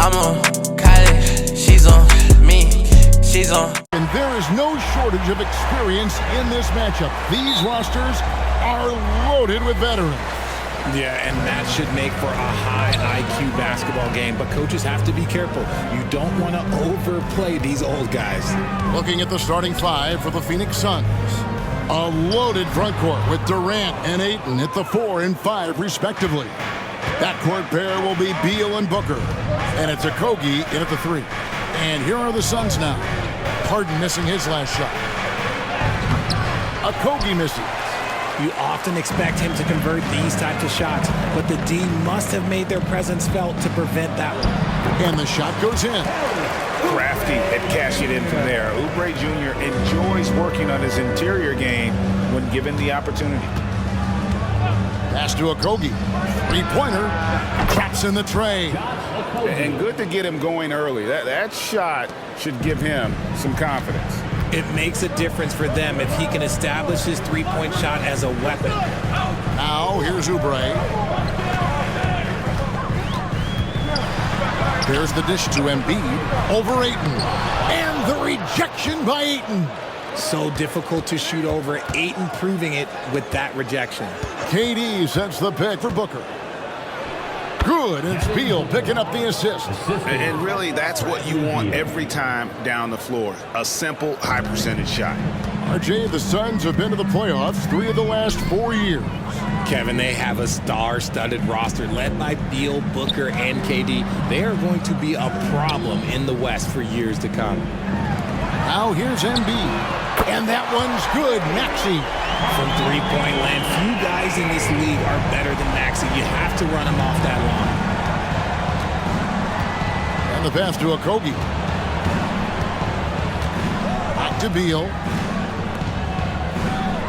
I'm on Kylie, she's on me, she's on. And there is no shortage of experience in this matchup. These rosters are loaded with veterans. Yeah, and that should make for a high IQ basketball game. But coaches have to be careful. You don't want to overplay these old guys. Looking at the starting five for the Phoenix Suns. A loaded front court with Durant and Ayton at the 4 and 5 respectively. Backcourt pair will be Beal and Booker. And it's Okogie in at the 3. And here are the Suns now. Harden missing his last shot. Okogie missing. You often expect him to convert these types of shots, but the D must have made their presence felt to prevent that one. And the shot goes in. Crafty at cashing in from there. Oubre Jr. enjoys working on his interior game when given the opportunity. Pass to Okogie. Three-pointer. Traps in the tray. And good to get him going early. That shot should give him some confidence. It makes a difference for them if he can establish his three-point shot as a weapon. Now, here's Oubre. There's the dish to Embiid. Over Ayton. And the rejection by Ayton. So difficult to shoot over. Ayton proving it with that rejection. KD sets the pick for Booker. Good, and it's Beal picking up the assist. And really, that's what you want every time down the floor. A simple, high-percentage shot. RJ, the Suns have been to the playoffs 3 of the last 4 years. Kevin, they have a star-studded roster led by Beal, Booker, and KD. They are going to be a problem in the West for years to come. Now here's Embiid. And that one's good. Maxey. From three-point land, few guys in this league are better than Maxey. You have to run him off that line. And the pass to Okogie. Back to Beal.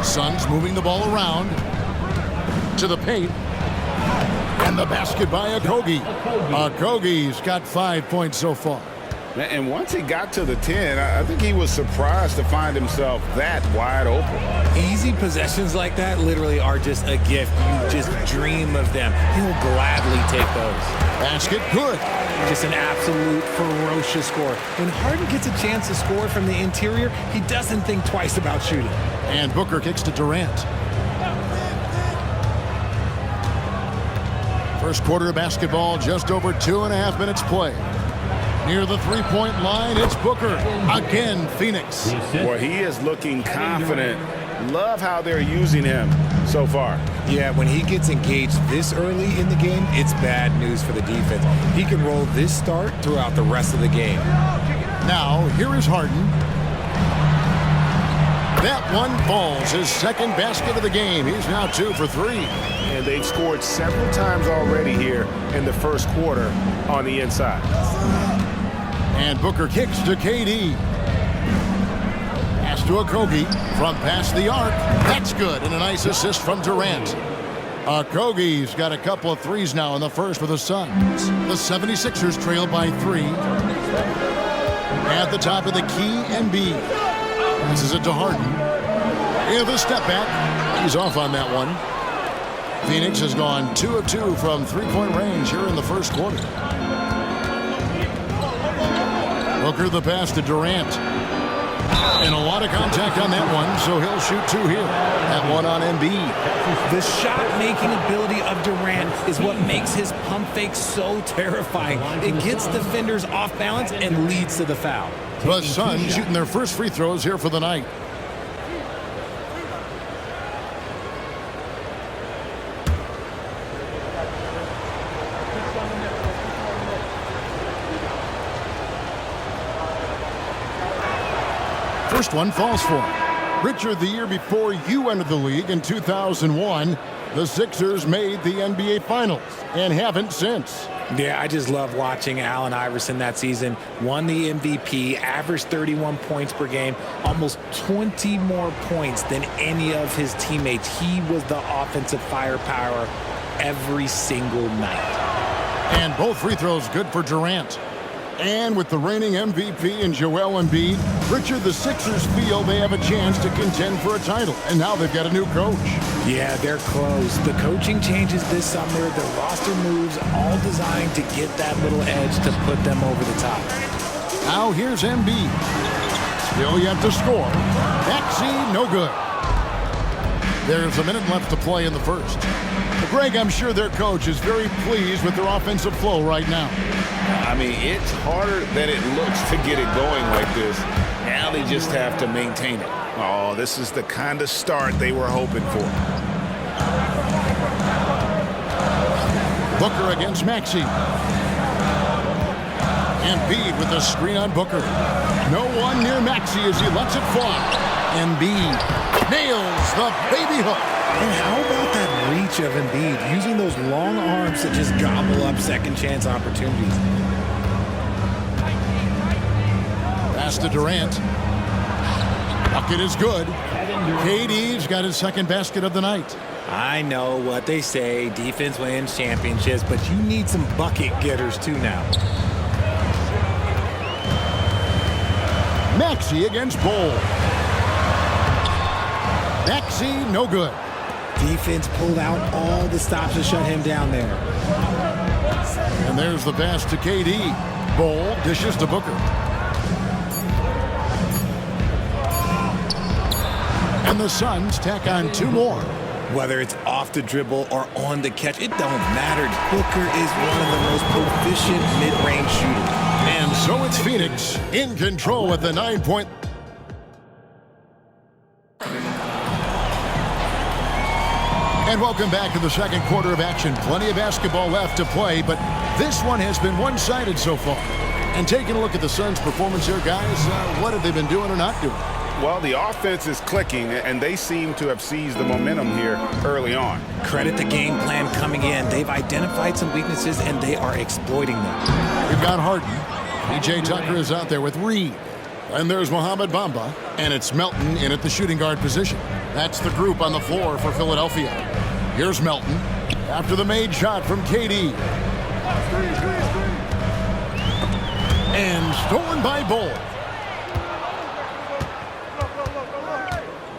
Suns moving the ball around. To the paint. And the basket by Okogie. Okogie's got 5 points so far. And once he got to the 10, I think he was surprised to find himself that wide open. Easy possessions like that literally are just a gift. You just dream of them. He'll gladly take those. Basket good. Just an absolute ferocious score. When Harden gets a chance to score from the interior, he doesn't think twice about shooting. And Booker kicks to Durant. First quarter of basketball, just over 2.5 minutes play. Near the three-point line, it's Booker. Again, Phoenix. Boy, he is looking confident. Love how they're using him so far. Yeah, when he gets engaged this early in the game, it's bad news for the defense. He can roll this start throughout the rest of the game. Now, here is Harden. That one falls, his second basket of the game. He's now 2 for 3. And they've scored several times already here in the first quarter on the inside. And Booker kicks to KD. Pass to Okogie from past the arc. That's good, and a nice assist from Durant. Okogie's got a couple of threes now in the first for the Suns. The 76ers trail by 3. At the top of the key, Embiid. Passes it to Harden. In the step back. He's off on that one. Phoenix has gone 2 of 2 from three-point range here in the first quarter. Booker the pass to Durant. And a lot of contact on that one, so he'll shoot 2 here. That one on Embiid. The shot-making ability of Durant is what makes his pump fake so terrifying. It gets defenders off balance and leads to the foul. The Suns shooting their first free throws here for the night. First one falls for him. Richard, the year before you entered the league in 2001, the Sixers made the NBA Finals and haven't since. Yeah, I just love watching Allen Iverson that season. Won the MVP, averaged 31 points per game, almost 20 more points than any of his teammates. He was the offensive firepower every single night. And both free throws good for Durant. And with the reigning MVP in Joel Embiid, Richard, the Sixers feel they have a chance to contend for a title. And now they've got a new coach. Yeah, they're close. The coaching changes this summer, the roster moves, all designed to get that little edge to put them over the top. Now here's Embiid. Still yet to score. Maxey, no good. There's a minute left to play in the first. Greg, I'm sure their coach is very pleased with their offensive flow right now. I mean, it's harder than it looks to get it going like this. Now they just have to maintain it. Oh, this is the kind of start they were hoping for. Booker against Maxey. Embiid with the screen on Booker. No one near Maxey as he lets it fly. Embiid nails the baby hook. And how about that reach of Embiid, using those long arms to just gobble up second chance opportunities? Pass to Durant. Bucket is good. KD's got his second basket of the night. I know what they say, defense wins championships, but you need some bucket getters too now. Maxey against Bol. Maxey, no good. Defense pulled out all the stops to shut him down there. And there's the pass to KD. Bol dishes to Booker. And the Suns tack on two more. Whether it's off the dribble or on the catch, it don't matter. Booker is one of the most proficient mid-range shooters. And so it's Phoenix in control with the 9-point. And welcome back to the second quarter of action. Plenty of basketball left to play, but this one has been one-sided so far. And taking a look at the Suns' performance here, guys, what have they been doing or not doing? Well, the offense is clicking, and they seem to have seized the momentum here early on. Credit the game plan coming in. They've identified some weaknesses, and they are exploiting them. We've got Harden. PJ Tucker is out there with Reed. And there's Mohamed Bamba, and it's Melton in at the shooting guard position. That's the group on the floor for Philadelphia. Here's Melton after the made shot from KD. And stolen by Bol.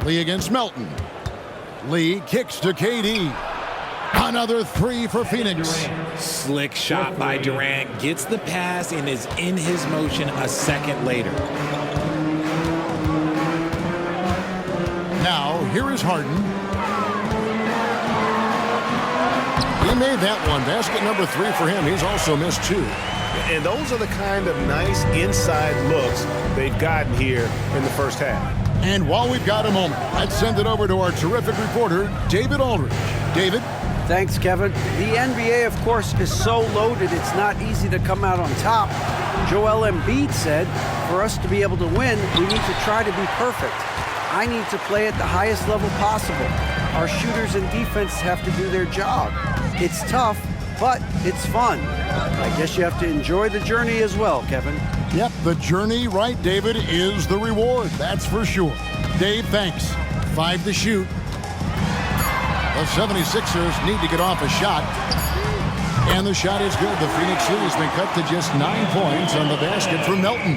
Lee against Melton. Lee kicks to KD. Another three for Phoenix. Slick shot by Durant. Gets the pass and is in his motion a second later. Now, here is Harden. He made that one. Basket number 3 for him. He's also missed 2. And those are the kind of nice inside looks they've gotten here in the first half. And while we've got a moment, let's send it over to our terrific reporter, David Aldridge. David? Thanks, Kevin. The NBA, of course, is so loaded, it's not easy to come out on top. Joel Embiid said, for us to be able to win, we need to try to be perfect. I need to play at the highest level possible. Our shooters and defense have to do their job. It's tough, but it's fun. I guess you have to enjoy the journey as well, Kevin. Yep, the journey, right, David, is the reward. That's for sure. Dave, thanks. 5 to shoot. The 76ers need to get off a shot. And the shot is good. The Phoenix lead has been cut to just 9 points on the basket for Melton.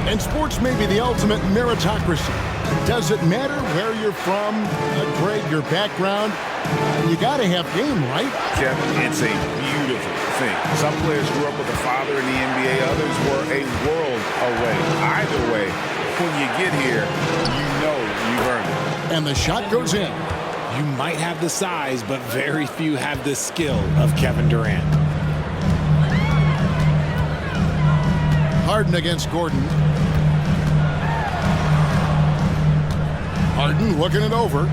And sports may be the ultimate meritocracy. Does it matter where you're from, Greg, your background? You got to have game, right? Jeff, it's a beautiful thing. Some players grew up with a father in the NBA. Others were a world away. Either way, when you get here, you know you've earned it. And the shot goes in. You might have the size, but very few have the skill of Kevin Durant. Harden against Gordon. Harden looking it over.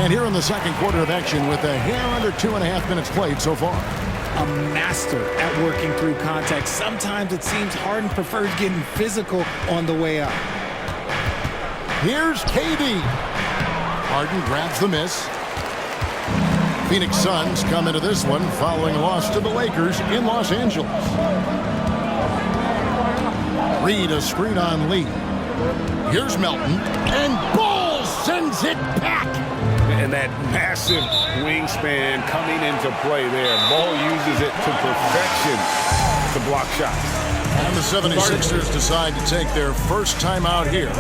And here in the second quarter of action with a hair under 2.5 minutes played so far. A master at working through contact. Sometimes it seems Harden prefers getting physical on the way up. Here's KD. Harden grabs the miss. Phoenix Suns come into this one following a loss to the Lakers in Los Angeles. Reed a screen on Lee. Here's Melton. And Bol sends it back. And that massive wingspan coming into play there. Ball uses it to perfection to block shots. And the 76ers decide to take their first time out here.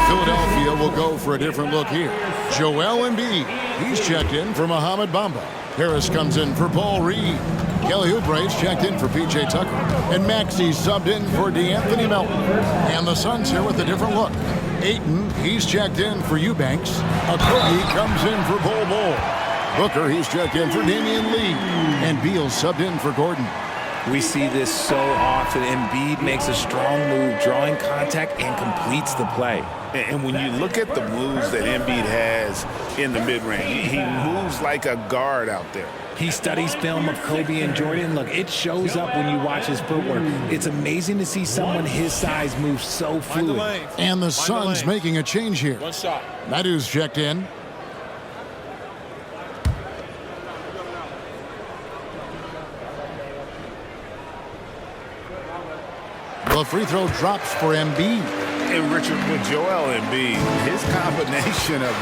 Philadelphia will go for a different look here. Joel Embiid, he's checked in for Mohamed Bamba. Harris comes in for Paul Reed. Kelly Oubre's checked in for P.J. Tucker. And Maxey's subbed in for DeAnthony Melton. And the Suns here with a different look. Ayton, he's checked in for Eubanks. Okogie comes in for Bol Bol. Booker, he's checked in for Damian Lee. And Beal subbed in for Gordon. We see this so often. Embiid makes a strong move, drawing contact, and completes the play. And when you look at the moves that Embiid has in the mid-range, he moves like a guard out there. He studies film of Kobe and Jordan. Look, it shows up when you watch his footwork. It's amazing to see someone his size move so fluid. And the Suns making a change here. One shot. Madu's checked in. The free throw drops for Embiid. And Richard, with Joel Embiid, his combination of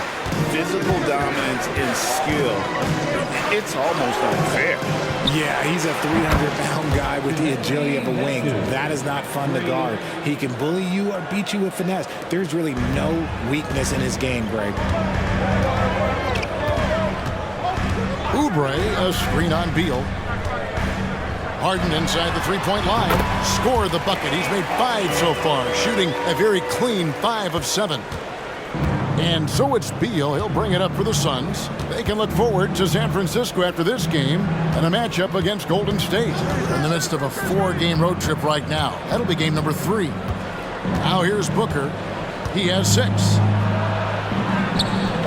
physical dominance and skill, it's almost unfair. Yeah, he's a 300-pound guy with the agility of a wing. That is not fun to guard. He can bully you or beat you with finesse. There's really no weakness in his game, Greg. Oubre, a screen on Beal. Harden inside the three-point line. Scored the bucket. He's made 5 so far, shooting a very clean 5 of 7. And so it's Beal. He'll bring it up for the Suns. They can look forward to San Francisco after this game and a matchup against Golden State. In the midst of a 4-game road trip right now. That'll be game number 3. Now here's Booker. He has 6.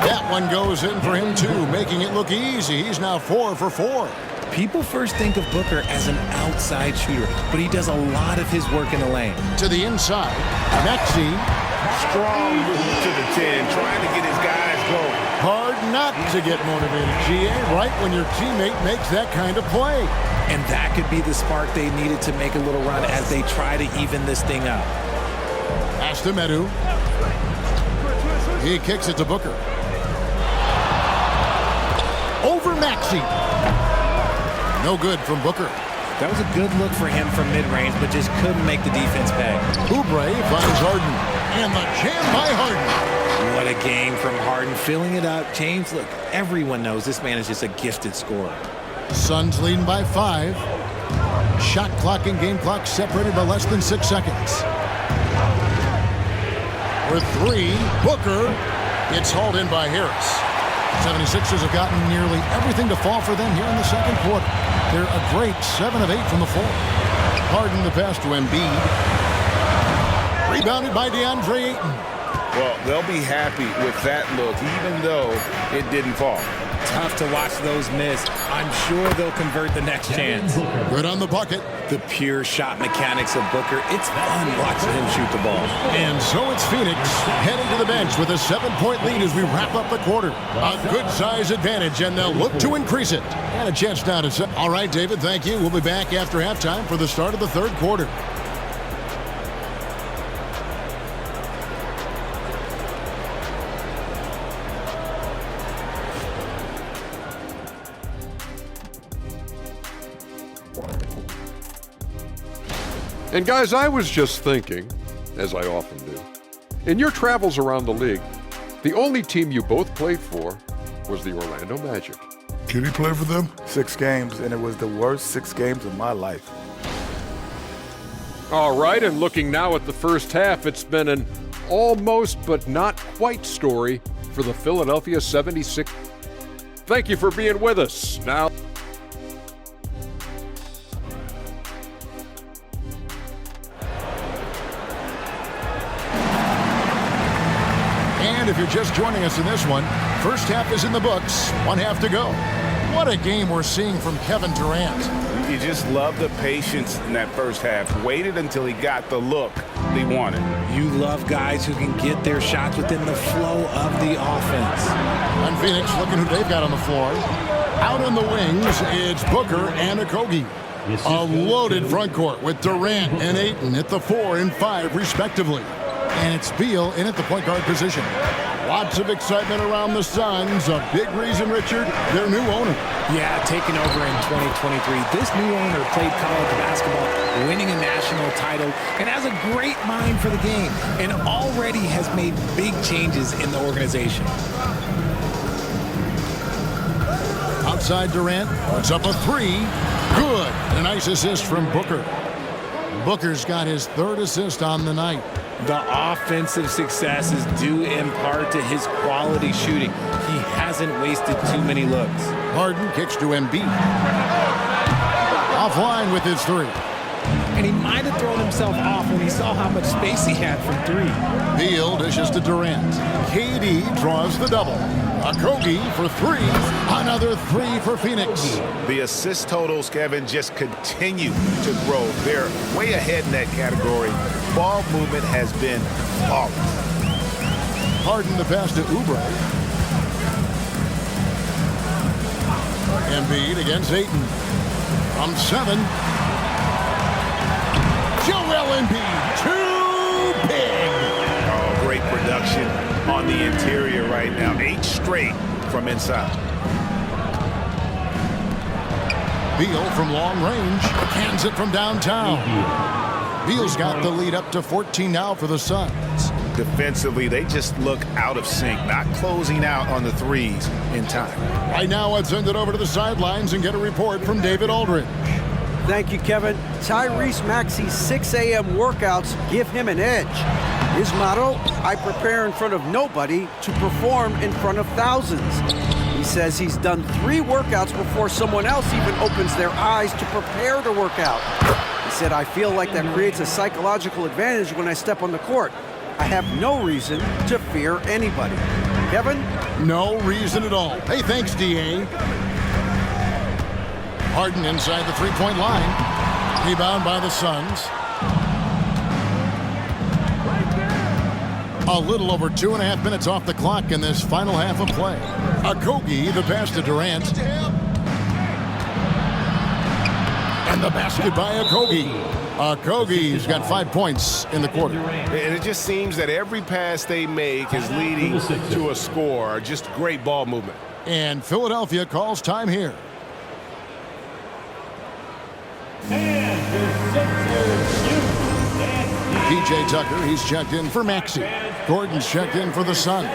That one goes in for him too, making it look easy. He's now 4 for 4. People first think of Booker as an outside shooter, but he does a lot of his work in the lane. To the inside, Maxey. Strong move to the 10, trying to get his guys going. Hard not to get motivated, GA, right when your teammate makes that kind of play. And that could be the spark they needed to make a little run as they try to even this thing up. Pass to Medu. He kicks it to Booker. Over Maxey. No good from Booker. That was a good look for him from mid-range, but just couldn't make the defense pay. Oubre finds Harden. And the jam by Harden. What a game from Harden, filling it up. James, look, everyone knows this man is just a gifted scorer. Suns leading by 5. Shot clock and game clock separated by less than 6 seconds. For 3, Booker. It's hauled in by Harris. 76ers have gotten nearly everything to fall for them here in the second quarter. They're a great 7 of 8 from the floor. Harden the pass to Embiid. Rebounded by DeAndre Ayton. Well, they'll be happy with that look, even though it didn't fall. Tough to watch those miss. I'm sure they'll convert the next chance. Good on the bucket. The pure shot mechanics of Booker. It's fun watching him shoot the ball. And so it's Phoenix heading to the bench with a 7-point lead as we wrap up the quarter. A good size advantage, and they'll look to increase it. And a chance now to set. All right, David, thank you. We'll be back after halftime for the start of the third quarter. And guys, I was just thinking, as I often do, in your travels around the league, the only team you both played for was the Orlando Magic. Can he play for them? 6 games, and it was the worst 6 games of my life. All right, and looking now at the first half, it's been an almost but not quite story for the Philadelphia 76ers. Thank you for being with us. Now, And if you're just joining us in this one, first half is in the books, 1 half to go. What a game we're seeing from Kevin Durant. You just love the patience in that first half. Waited until he got the look he wanted. You love guys who can get their shots within the flow of the offense. And Phoenix looking who they've got on the floor. Out on the wings, it's Booker and Okogie. A loaded front court with Durant and Ayton at the 4 and 5, respectively. And it's Beal in at the point guard position. Lots of excitement around the Suns. A big reason, Richard, their new owner. Yeah, taking over in 2023. This new owner played college basketball, winning a national title, and has a great mind for the game, and already has made big changes in the organization. Outside Durant, puts up a 3. Good. A nice assist from Booker. Booker's got his 3rd assist on the night. The offensive success is due in part to his quality shooting. He hasn't wasted too many looks. Harden kicks to Embiid. Offline with his 3. And he might have thrown himself off when he saw how much space he had from 3. Beal dishes to Durant. KD draws the double. Okogie for 3. Another 3 for Phoenix. The assist totals, Kevin, just continue to grow. They're way ahead in that category. Ball movement has been flawless. Harden the pass to Oubre. Embiid against Ayton. From 7. Joel Embiid, too big. Oh, great production on the interior right now. 8 straight from inside. Beal from long range, cans it from downtown. Beal's got the lead up to 14 now for the Suns. Defensively, they just look out of sync, not closing out on the threes in time. Right now, let's send it over to the sidelines and get a report from David Aldridge. Thank you, Kevin. Tyrese Maxey's 6 a.m. workouts give him an edge. His motto, I prepare in front of nobody to perform in front of thousands. He says he's done 3 workouts before someone else even opens their eyes to prepare to work out. He said, I feel like that creates a psychological advantage when I step on the court. I have no reason to fear anybody. Kevin? No reason at all. Hey, thanks, D.A. Harden inside the 3-point line. Rebound by the Suns. A little over 2.5 minutes off the clock in this final half of play. Okogie, the pass to Durant. And the basket by Okogie. Okogie's got 5 points in the quarter. And it just seems that every pass they make is leading to a score. Just great ball movement. And Philadelphia calls time here. PJ Tucker, he's checked in for Maxey. Gordon's checked in for the Suns.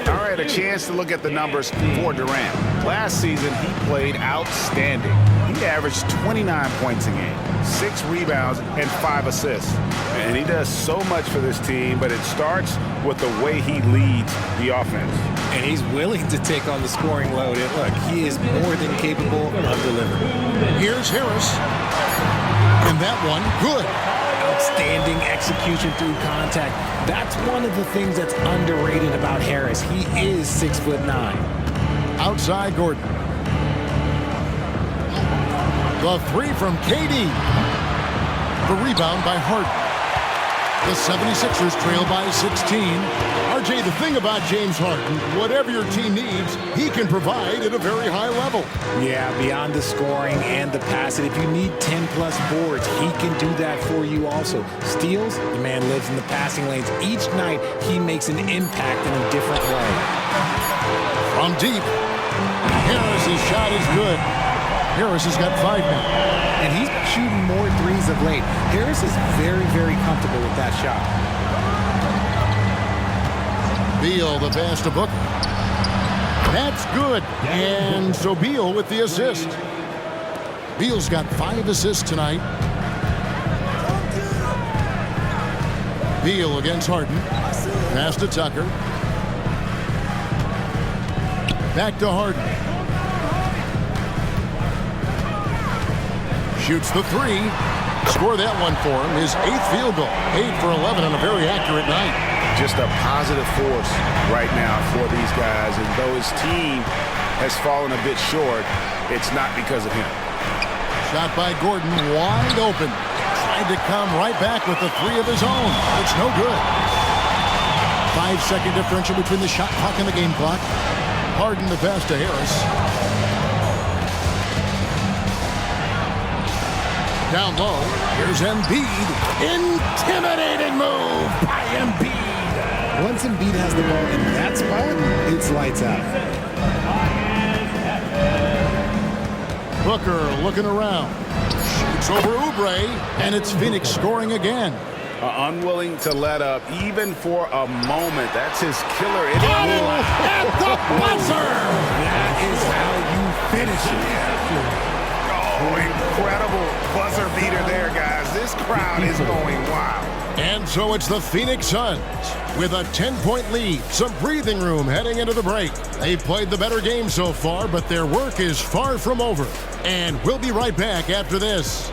All right, a chance to look at the numbers for Durant. Last season, he played outstanding. He averaged 29 points a game, 6 rebounds, and 5 assists. And he does so much for this team, but it starts with the way he leads the offense. And he's willing to take on the scoring load. And look, he is more than capable of delivering. Here's Harris. And that one, good. Outstanding execution through contact. That's one of the things that's underrated about Harris. He is 6'9". Outside Gordon. The 3 from KD. The rebound by Harden. The 76ers trail by 16. RJ, the thing about James Harden, whatever your team needs, he can provide at a very high level. Yeah, beyond the scoring and the passing, if you need 10-plus boards, he can do that for you also. Steals, the man lives in the passing lanes. Each night, he makes an impact in a different way. From deep, Harris's shot is good. Harris has got 5 now. And he's shooting more threes of late. Harris is very, very comfortable with that shot. Beal, the pass to Booker. That's good. And so Beal with the assist. Beal's got 5 assists tonight. Beal against Harden. Pass to Tucker. Back to Harden. Shoots the 3. Score that one for him. His 8th field goal. 8 for 11 on a very accurate night. Just a positive force right now for these guys. And though his team has fallen a bit short, it's not because of him. Shot by Gordon, wide open. Tried to come right back with the 3 of his own. It's no good. 5-second differential between the shot clock and the game clock. Harden the pass to Harris. Down low, here's Embiid. Intimidating move by Embiid. Once Embiid has the ball in that spot, it's lights out. Booker looking around. Shoots over Oubre, and it's Phoenix scoring again. Unwilling to let up even for a moment. That's his killer. At the buzzer! That is how you finish it. Oh, incredible buzzer beater there, guys. This crowd is going wild. And so it's the Phoenix Suns with a 10-point lead. Some breathing room heading into the break. They've played the better game so far, but their work is far from over. And we'll be right back after this.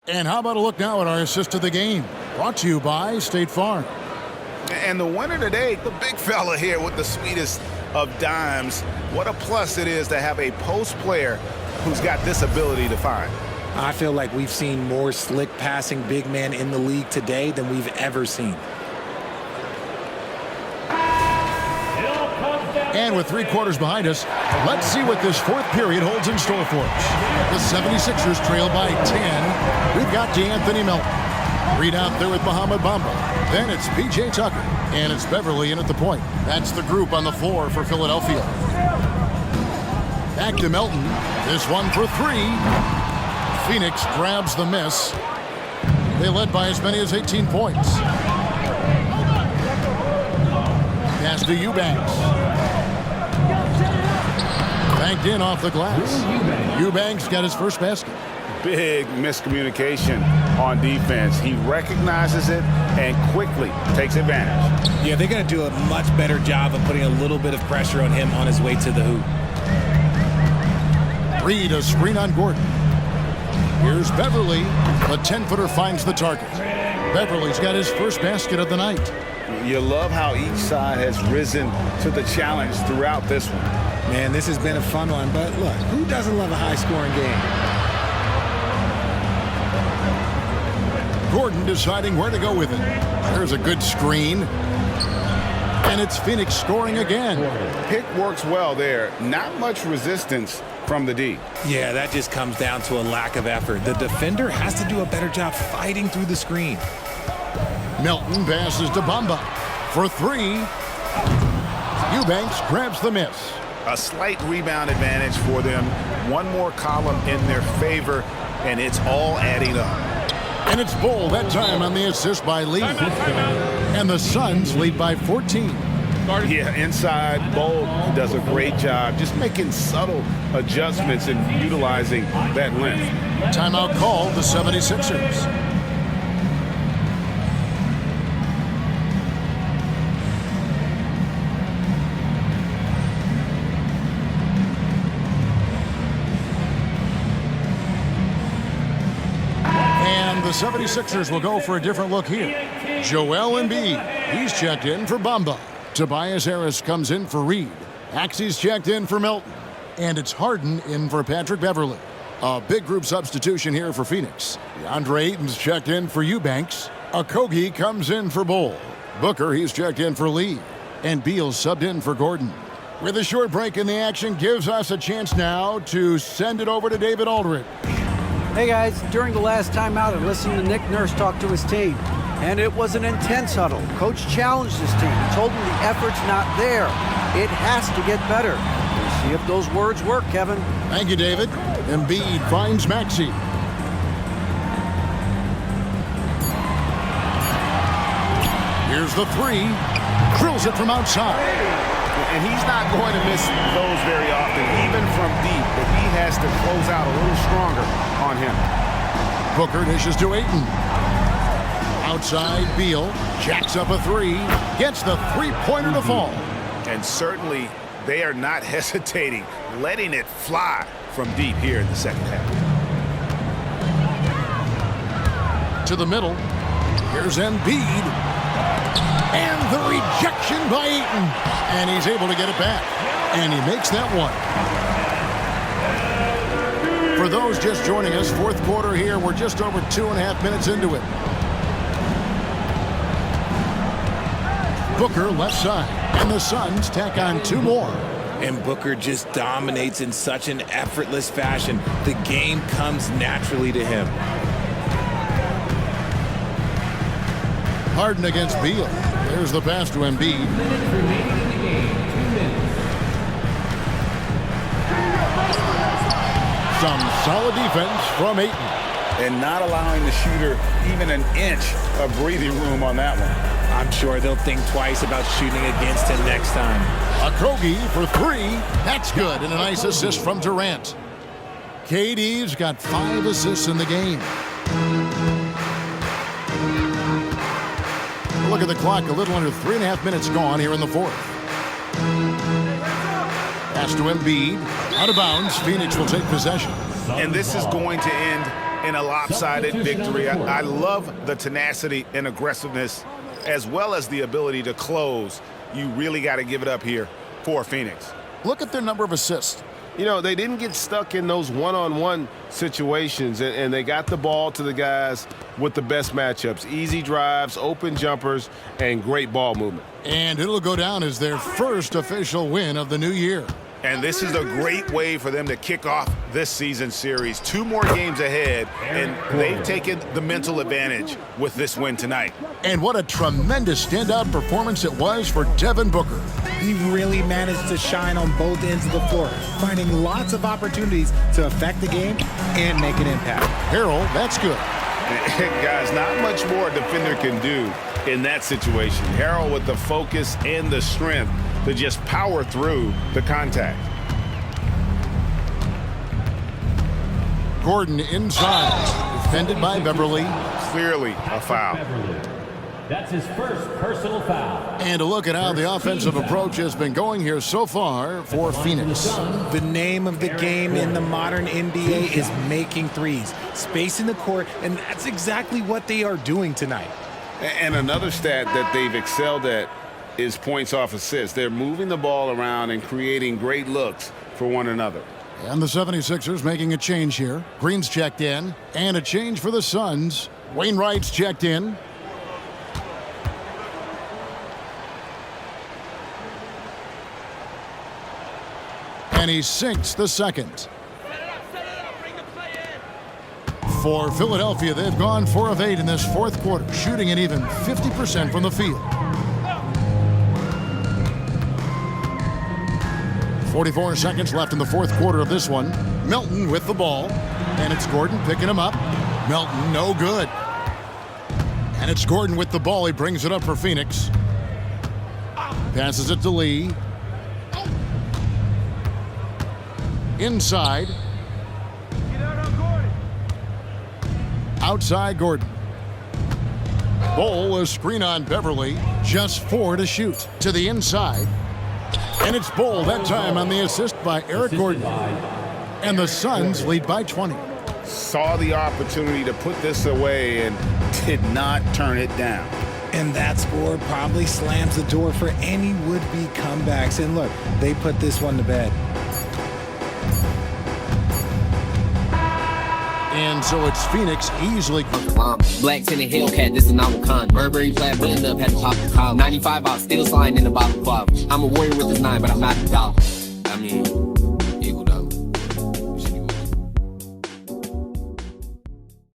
And how about a look now at our assist of the game? Brought to you by State Farm. And the winner today, the big fella here with the sweetest of dimes. What a plus it is to have a post player who's got this ability to find. I feel like we've seen more slick passing big men in the league today than we've ever seen. And with 3 quarters behind us, let's see what this fourth period holds in store for us. The 76ers trail by 10. We've got DeAnthony Melton. Reed out there with Muhammad Bamba. Then it's P.J. Tucker. And it's Beverly in at the point. That's the group on the floor for Philadelphia. Back to Melton. This one for 3. Phoenix grabs the miss. They led by as many as 18 points. Pass to Eubanks. Banked in off the glass. Eubanks got his first basket. Big miscommunication on defense. He recognizes it and quickly takes advantage. Yeah, they're going to do a much better job of putting a little bit of pressure on him on his way to the hoop. Reed, a screen on Gordon. Here's Beverly. The 10-footer finds the target. Beverly's got his first basket of the night. You love how each side has risen to the challenge throughout this one. Man, this has been a fun one, but look, who doesn't love a high-scoring game? Gordon deciding where to go with it. There's a good screen. And it's Phoenix scoring again. Pick works well there. Not much resistance from the D. Yeah, that just comes down to a lack of effort. The defender has to do a better job fighting through the screen. Melton passes to Bamba for 3. Eubanks grabs the miss. A slight rebound advantage for them. One more column in their favor, and it's all adding up. And it's Bull that time on the assist by Lee. And the Suns lead by 14. Yeah, inside, Bull does a great job just making subtle adjustments and utilizing that length. Timeout called the 76ers. The 76ers will go for a different look here. Joel Embiid, he's checked in for Bamba. Tobias Harris comes in for Reed. Axie's checked in for Melton. And it's Harden in for Patrick Beverly. A big group substitution here for Phoenix. DeAndre Ayton's checked in for Eubanks. Okogie comes in for Bull. Booker, he's checked in for Lee. And Beal subbed in for Gordon. With a short break in the action, gives us a chance now to send it over to David Aldridge. Hey guys, during the last timeout, I listened to Nick Nurse talk to his team, and it was an intense huddle. Coach challenged his team. He told them the effort's not there. It has to get better. We'll see if those words work, Kevin. Thank you, David. Embiid finds Maxey. Here's the 3. Drills it from outside. And he's not going to miss those very often, even from deep, but he has to close out a little stronger on him. Booker dishes to Ayton. Outside, Beal jacks up a 3, gets the three-pointer to fall. And certainly they are not hesitating, letting it fly from deep here in the second half. To the middle, Here's Embiid. And the rejection by Ayton. And he's able to get it back. And he makes that one. For those just joining us, fourth quarter here. We're just over 2.5 minutes into it. Booker left side. And the Suns tack on 2 more. And Booker just dominates in such an effortless fashion. The game comes naturally to him. Harden against Beal. There's the pass to Embiid. Some solid defense from Ayton. And not allowing the shooter even an inch of breathing room on that one. I'm sure they'll think twice about shooting against him next time. Okogie for 3. That's good. And a nice assist from Durant. KD's got 5 assists in the game. Look at the clock. A little under 3.5 minutes gone here in the fourth. Pass to Embiid. Out of bounds. Phoenix will take possession. And this is going to end in a lopsided victory. I love the tenacity and aggressiveness as well as the ability to close. You really got to give it up here for Phoenix. Look at their number of assists. You know, they didn't get stuck in those one-on-one situations, and they got the ball to the guys with the best matchups. Easy drives, open jumpers, and great ball movement. And it'll go down as their first official win of the new year. And this is a great way for them to kick off this season series. 2 more games ahead, and they've taken the mental advantage with this win tonight. And what a tremendous standout performance it was for Devin Booker. He really managed to shine on both ends of the floor, finding lots of opportunities to affect the game and make an impact. Harold, that's good. Guys, not much more a defender can do in that situation. Harold with the focus and the strength to just power through the contact. Gordon inside, defended by Beverly. Clearly a foul. That's his first personal foul. And a look at how the offensive approach has been going here so far for Phoenix. The name of the game in the modern NBA is making threes, spacing the court, and that's exactly what they are doing tonight. And another stat that they've excelled at is points off assists. They're moving the ball around and creating great looks for one another. And the 76ers making a change here. Green's checked in. And a change for the Suns. Wainwright's checked in. And he sinks the second. For Philadelphia, they've gone 4 of 8 in this fourth quarter, shooting an even 50% from the field. 44 seconds left in the fourth quarter of this one. Milton with the ball, and it's Gordon picking him up. Milton, no good. And it's Gordon with the ball. He brings it up for Phoenix. Passes it to Lee. Inside. Outside Gordon. Bol, a screen on Beverly. Just 4 to shoot. To the inside. And it's Bol that time on the assist by Eric Gordon. And the Suns lead by 20. Saw the opportunity to put this away and did not turn it down. And that score probably slams the door for any would-be comebacks. And look, they put this one to bed. And so it's Phoenix easily. Black tinted Hellcat, this is not con. Burberry plaid, blend up, had to pop the collar. 95 out, still sliding in the bottom closet. I'm a warrior with this 9, but I'm not a dollar. I mean.